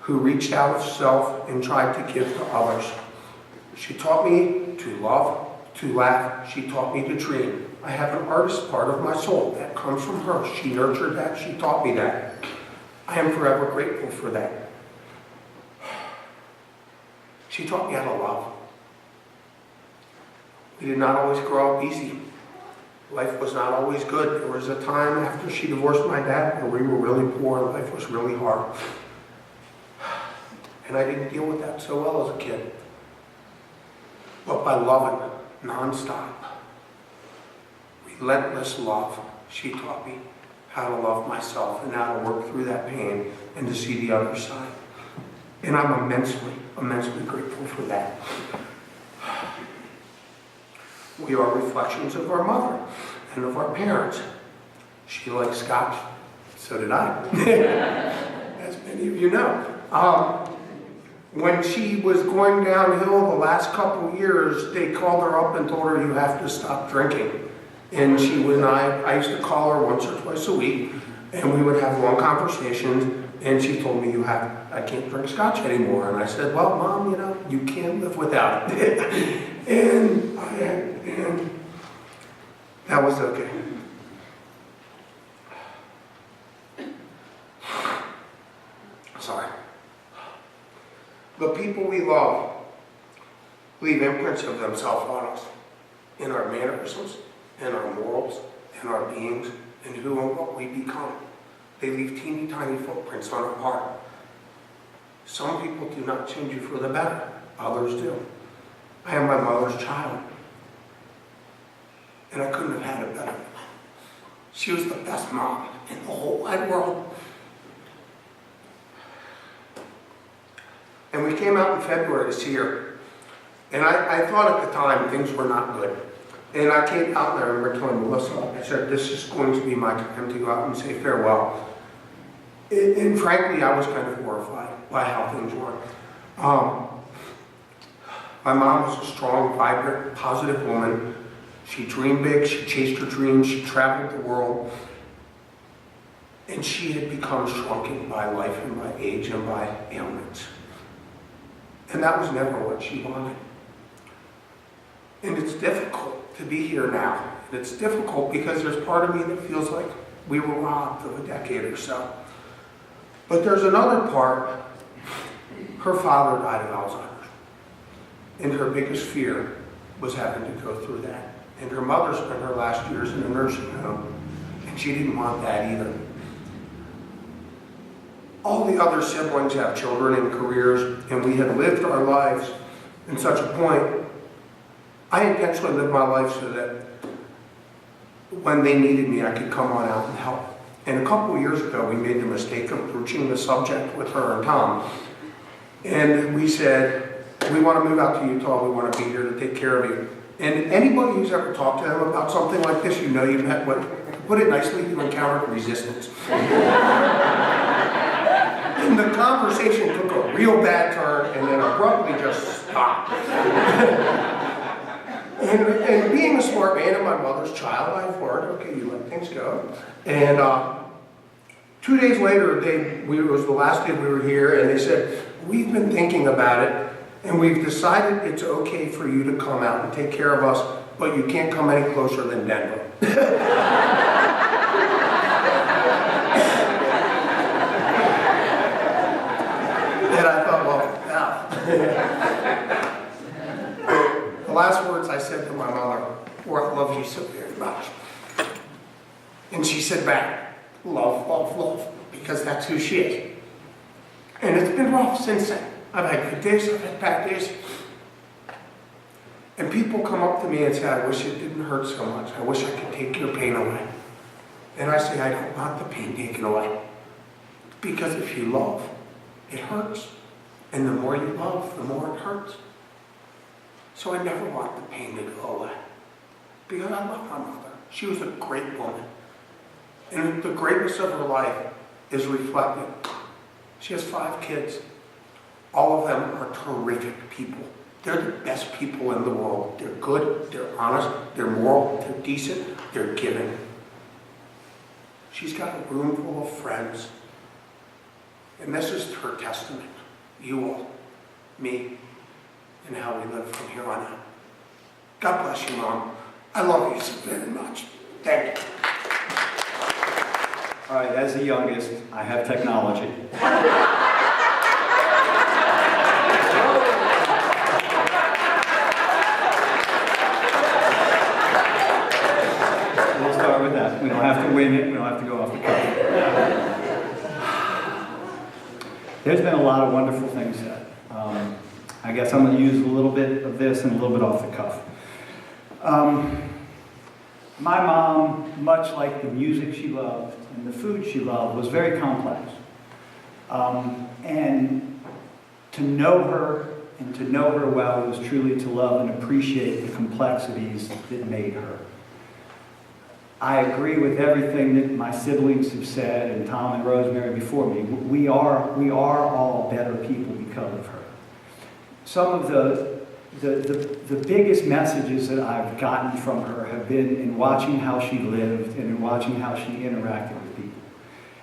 who reached out of self and tried to give to others. She taught me to love, to laugh. She taught me to dream. I have an artist part of my soul that comes from her. She nurtured that. She taught me that. I am forever grateful for that. She taught me how to love. We did not always grow up easy. Life was not always good. There was a time after she divorced my dad where we were really poor. Life was really hard. And I didn't deal with that so well as a kid. But by loving nonstop, relentless love, she taught me how to love myself and how to work through that pain and to see the other side. And I'm immensely grateful for that. We are reflections of our mother and of our parents. She liked scotch, so did I, as many of you know. When she was going downhill the last couple of years, they called her up and told her, you have to stop drinking. And she was, I used to call her once or twice a week, and we would have long conversations, and she told me, I can't drink scotch anymore. And I said, well, Mom, you can't live without it. and that was okay. Sorry. The people we love leave imprints of themselves on us, in our mannerisms, in our morals, in our beings, in who and what we become. They leave teeny tiny footprints on our heart. Some people do not change you for the better, others do. I am my mother's child, and I couldn't have had it better. She was the best mom in the whole wide world. And we came out in February to see her. And I thought at the time things were not good. And I came out and I remember telling Melissa, I said, this is going to be my time to go out and say farewell. And frankly, I was kind of horrified by how things were. My mom was a strong, vibrant, positive woman. She dreamed big, she chased her dreams, she traveled the world. And she had become shrunken by life and by age and by ailments. And that was never what she wanted. And it's difficult to be here now. And it's difficult because there's part of me that feels like we were robbed of a decade or so. But there's another part. Her father died of Alzheimer's. And her biggest fear was having to go through that. And her mother spent her last years in a nursing home. And she didn't want that either. All the other siblings have children and careers, and we had lived our lives in such a point. I intentionally lived my life so that when they needed me, I could come on out and help. And a couple of years ago, we made the mistake of broaching the subject with her and Tom. And we said, we want to move out to Utah, we want to be here to take care of you. And anybody who's ever talked to them about something like this, you know you've had, what, to put it nicely, you encountered resistance. And the conversation took a real bad turn and then abruptly just stopped. and being a smart man and my mother's child, I've learned, okay, you let things go. And 2 days later, it was the last day we were here, and they said, we've been thinking about it, and we've decided it's okay for you to come out and take care of us, but you can't come any closer than Denver. And I thought, well, yeah. The last words I said to my mother were, I love you so very much. And she said back, love, love, love, because that's who she is. And it's been rough since then. I've had good days, I've had bad days. And people come up to me and say, I wish it didn't hurt so much. I wish I could take your pain away. And I say, I don't want the pain taken away. Because if you love, it hurts. And the more you love, the more it hurts. So I never want the pain to go away. Because I love my mother. She was a great woman. And the greatness of her life is reflected. She has 5 kids. All of them are terrific people. They're the best people in the world. They're good, they're honest, they're moral, they're decent, they're giving. She's got a room full of friends. And this is her testament. You all, me, and how we live from here on out. God bless you, Mom. I love you so very much. Thank you. All right, as the youngest, I have technology. We'll start with that. We don't have to wing it. We don't have to go off the cuff. There's been a lot of wonderful things said. I guess I'm going to use a little bit of this and a little bit off the cuff. My mom, much like the music she loved and the food she loved, was very complex. And to know her and to know her well was truly to love and appreciate the complexities that made her. I agree with everything that my siblings have said, and Tom and Rosemary before me. We are all better people because of her. Some of the biggest messages that I've gotten from her have been in watching how she lived and in watching how she interacted with people.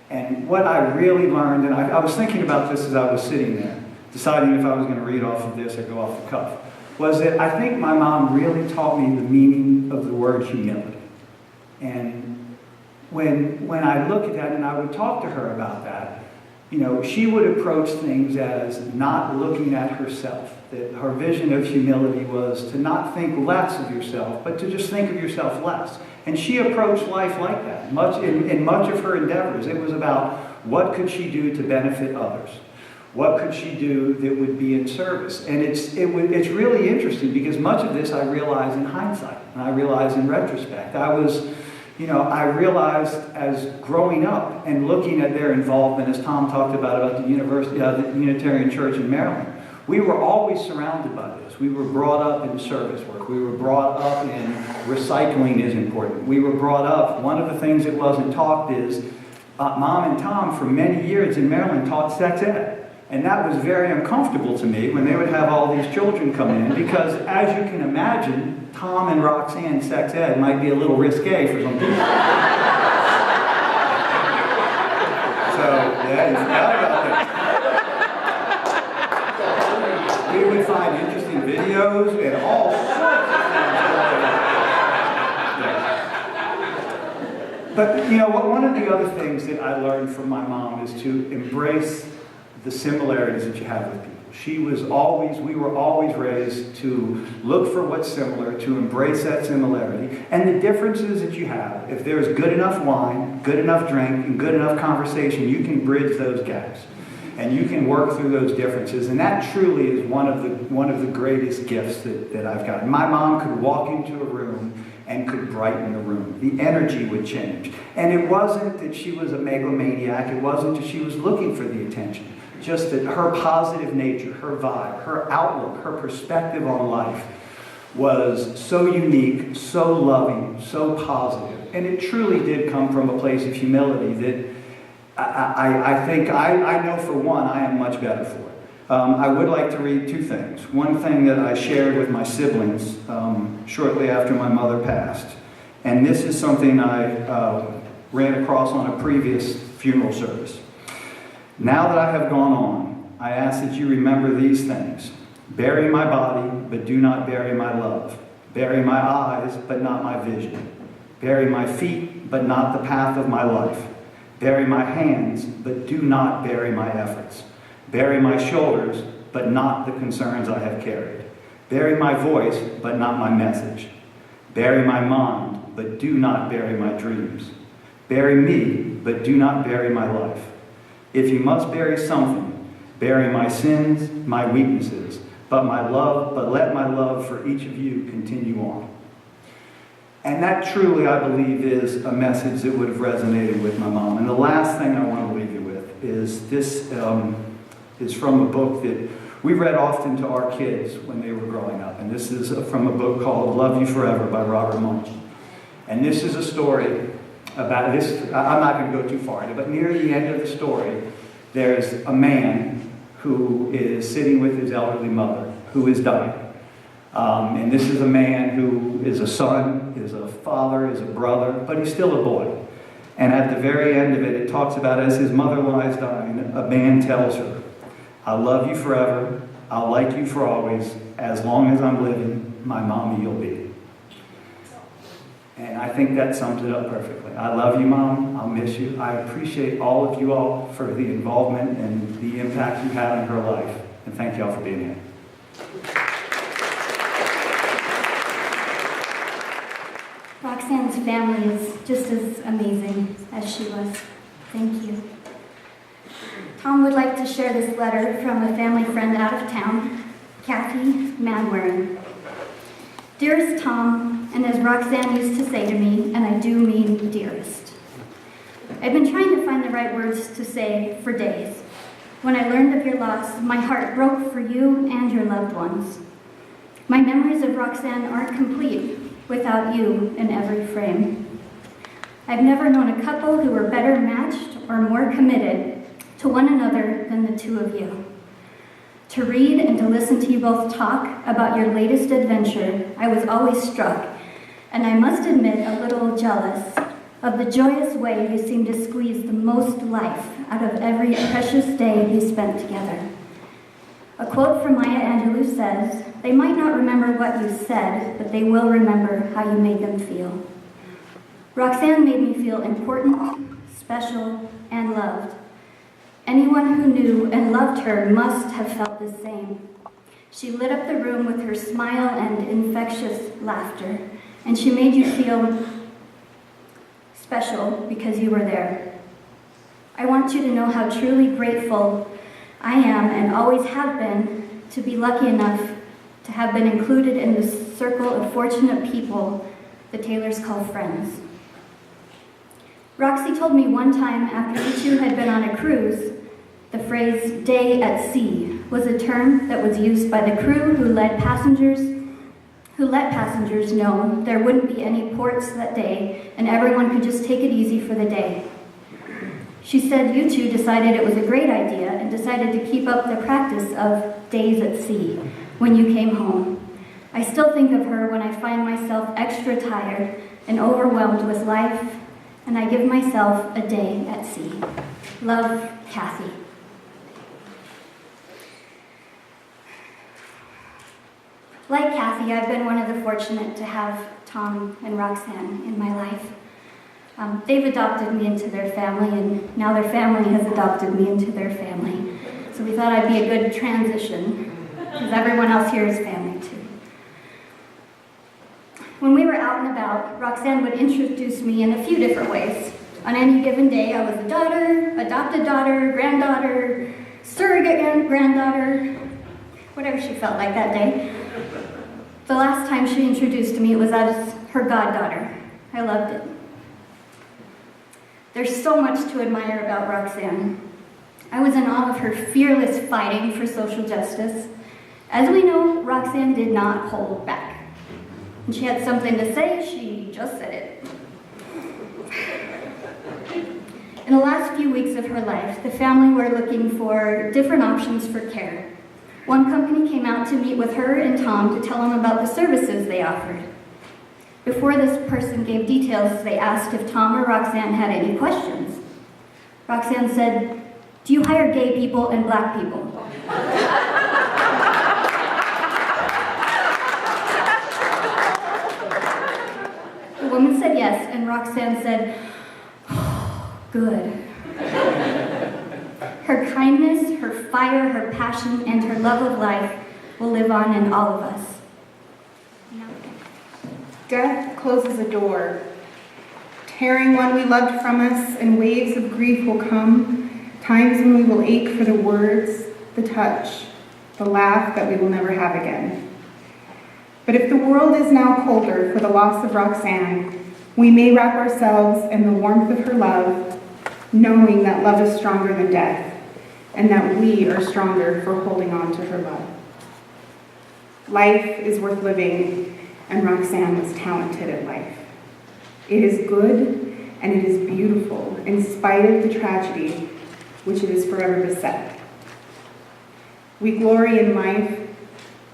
And what I really learned, and I was thinking about this as I was sitting there, deciding if I was going to read off of this or go off the cuff, was that I think my mom really taught me the meaning of the word humility. And when I look at that and I would talk to her about that, you know, she would approach things as not looking at herself. That her vision of humility was to not think less of yourself, but to just think of yourself less. And she approached life like that. In much of her endeavors, it was about what could she do to benefit others? What could she do that would be in service? And it's really interesting because much of this I realize in hindsight, and I realize in retrospect. I realized as growing up and looking at their involvement, as Tom talked about the Unitarian Church in Maryland, we were always surrounded by this. We were brought up in service work. We were brought up in recycling is important. We were brought up, one of the things that wasn't taught is, Mom and Tom for many years in Maryland taught sex ed. And that was very uncomfortable to me when they would have all these children come in because, as you can imagine, Tom and Roxanne sex ed might be a little risque for some people. So, yeah, you forgot about that. We would find interesting videos and all sorts of things. But, you know, one of the other things that I learned from my mom is to embrace the similarities that you have with people. We were always raised to look for what's similar, to embrace that similarity, and the differences that you have. If there's good enough wine, good enough drink, and good enough conversation, you can bridge those gaps. And you can work through those differences. And that truly is one of the greatest gifts that I've gotten. My mom could walk into a room and could brighten the room. The energy would change. And it wasn't that she was a megalomaniac. It wasn't that she was looking for the attention. Just that her positive nature, her vibe, her outlook, her perspective on life was so unique, so loving, so positive. And it truly did come from a place of humility that I think, I know for one, I am much better for it. I would like to read two things. One thing that I shared with my siblings shortly after my mother passed. And this is something I ran across on a previous funeral service. Now that I have gone on, I ask that you remember these things. Bury my body, but do not bury my love. Bury my eyes, but not my vision. Bury my feet, but not the path of my life. Bury my hands, but do not bury my efforts. Bury my shoulders, but not the concerns I have carried. Bury my voice, but not my message. Bury my mind, but do not bury my dreams. Bury me, but do not bury my life. If you must bury something, bury my sins, my weaknesses, but let my love for each of you continue on. And that truly, I believe, is a message that would have resonated with my mom. And the last thing I want to leave you with is this is from a book that we read often to our kids when they were growing up. And this is from a book called Love You Forever by Robert Munch. And this is a story about this. I'm not going to go too far into it, but near the end of the story, there's a man who is sitting with his elderly mother, who is dying. And this is a man who is a son, is a father, is a brother, but he's still a boy. And at the very end of it, it talks about as his mother lies dying, a man tells her, "I love you forever, I'll like you for always, as long as I'm living, my mommy you'll be." And I think that sums it up perfectly. I love you, Mom. I'll miss you. I appreciate all of you all for the involvement and the impact you had on her life. And thank you all for being here. Roxanne's family is just as amazing as she was. Thank you. Tom would like to share this letter from a family friend out of town, Kathy Manwaring. Dearest Tom, and as Roxanne used to say to me, and I do mean dearest, I've been trying to find the right words to say for days. When I learned of your loss, my heart broke for you and your loved ones. My memories of Roxanne aren't complete without you in every frame. I've never known a couple who were better matched or more committed to one another than the two of you. To read and to listen to you both talk about your latest adventure, I was always struck, and I must admit a little jealous, of the joyous way you seem to squeeze the most life out of every precious day you spent together. A quote from Maya Angelou says, "They might not remember what you said, but they will remember how you made them feel." Roxanne made me feel important, special, and loved. Anyone who knew and loved her must have felt the same. She lit up the room with her smile and infectious laughter, and she made you feel special because you were there. I want you to know how truly grateful I am and always have been to be lucky enough to have been included in the circle of fortunate people the Taylors call friends. Roxy told me one time after you two had been on a cruise, the phrase "day at sea" was a term that was used by the crew who let passengers know there wouldn't be any ports that day and everyone could just take it easy for the day. She said you two decided it was a great idea and decided to keep up the practice of days at sea when you came home. I still think of her when I find myself extra tired and overwhelmed with life, and I give myself a day at sea. Love, Kathy. Like Kathy, I've been one of the fortunate to have Tom and Roxanne in my life. They've adopted me into their family, and now their family has adopted me into their family. So we thought I'd be a good transition, because everyone else here is family too. When we were out and about, Roxanne would introduce me in a few different ways. On any given day, I was a daughter, adopted daughter, granddaughter, surrogate granddaughter, whatever she felt like that day. The last time she introduced me, it was as her goddaughter. I loved it. There's so much to admire about Roxanne. I was in awe of her fearless fighting for social justice. As we know, Roxanne did not hold back. When she had something to say, she just said it. In the last few weeks of her life, the family were looking for different options for care. One company came out to meet with her and Tom to tell them about the services they offered. Before this person gave details, they asked if Tom or Roxanne had any questions. Roxanne said, "Do you hire gay people and black people?" The woman said yes, and Roxanne said, "Oh, good." Her kindness, her fire, her passion, and her love of life will live on in all of us. Death closes a door, tearing one we loved from us, and waves of grief will come, times when we will ache for the words, the touch, the laugh that we will never have again. But if the world is now colder for the loss of Roxanne, we may wrap ourselves in the warmth of her love, knowing that love is stronger than death, and that we are stronger for holding on to her love. Life is worth living, and Roxanne was talented at life. It is good and it is beautiful in spite of the tragedy which it is forever beset. We glory in life,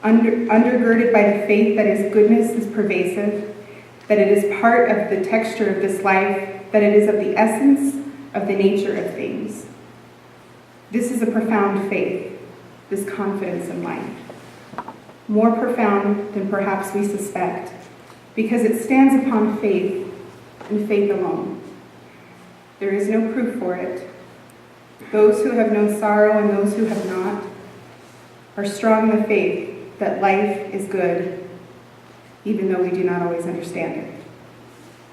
undergirded by the faith that His goodness is pervasive, that it is part of the texture of this life, that it is of the essence of the nature of things. This is a profound faith, this confidence in life. More profound than perhaps we suspect, because it stands upon faith and faith alone. There is no proof for it. Those who have known sorrow and those who have not are strong in the faith that life is good, even though we do not always understand it,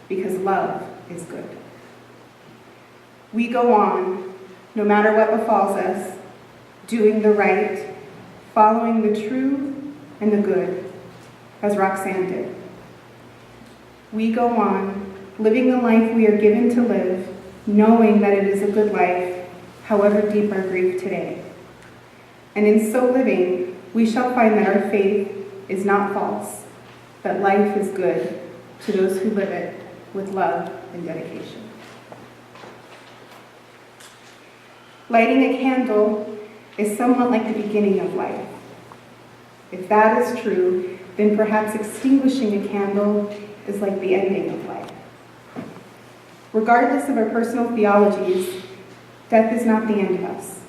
because love is good. We go on, no matter what befalls us, doing the right, following the true and the good, as Roxanne did. We go on, living the life we are given to live, knowing that it is a good life, however deep our grief today. And in so living, we shall find that our faith is not false, that life is good to those who live it with love and dedication. Lighting a candle is somewhat like the beginning of life. If that is true, then perhaps extinguishing a candle is like the ending of life. Regardless of our personal theologies, death is not the end of us.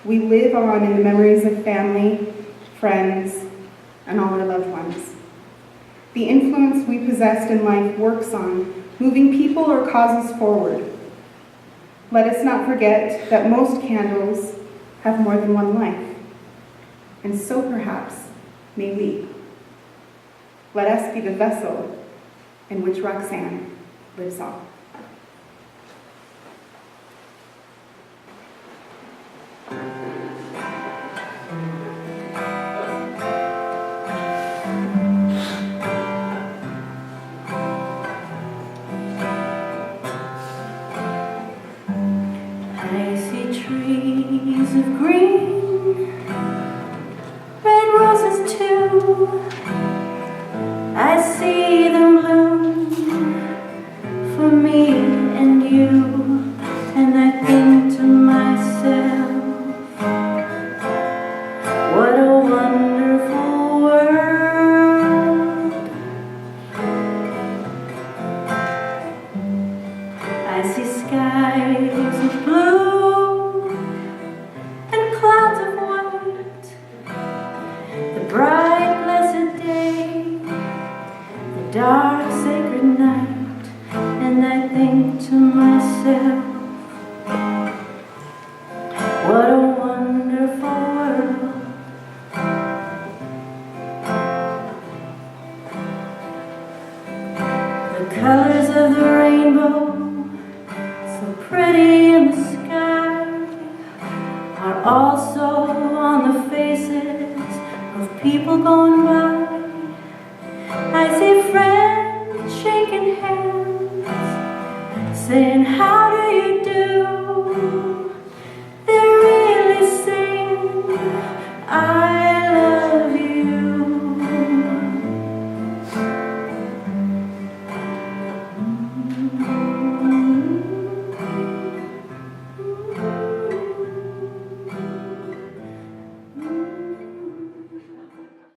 We live on in the memories of family, friends, and all our loved ones. The influence we possessed in life works on moving people or causes forward. Let us not forget that most candles have more than one life, and so perhaps may we. Let us be the vessel in which Roxanne lives on. I see trees of green, red roses too. I see them bloom for me and you, and I think to myself, what a wonderful world. I see skies of blue and clouds of white, the bright blessed day, the dark sacred night, and I think to myself, what a wonderful world. The colors of the rainbow, so pretty in the sky, are also on the faces of people going by. I see friends shaking hands, saying, how do you do? They're really saying, I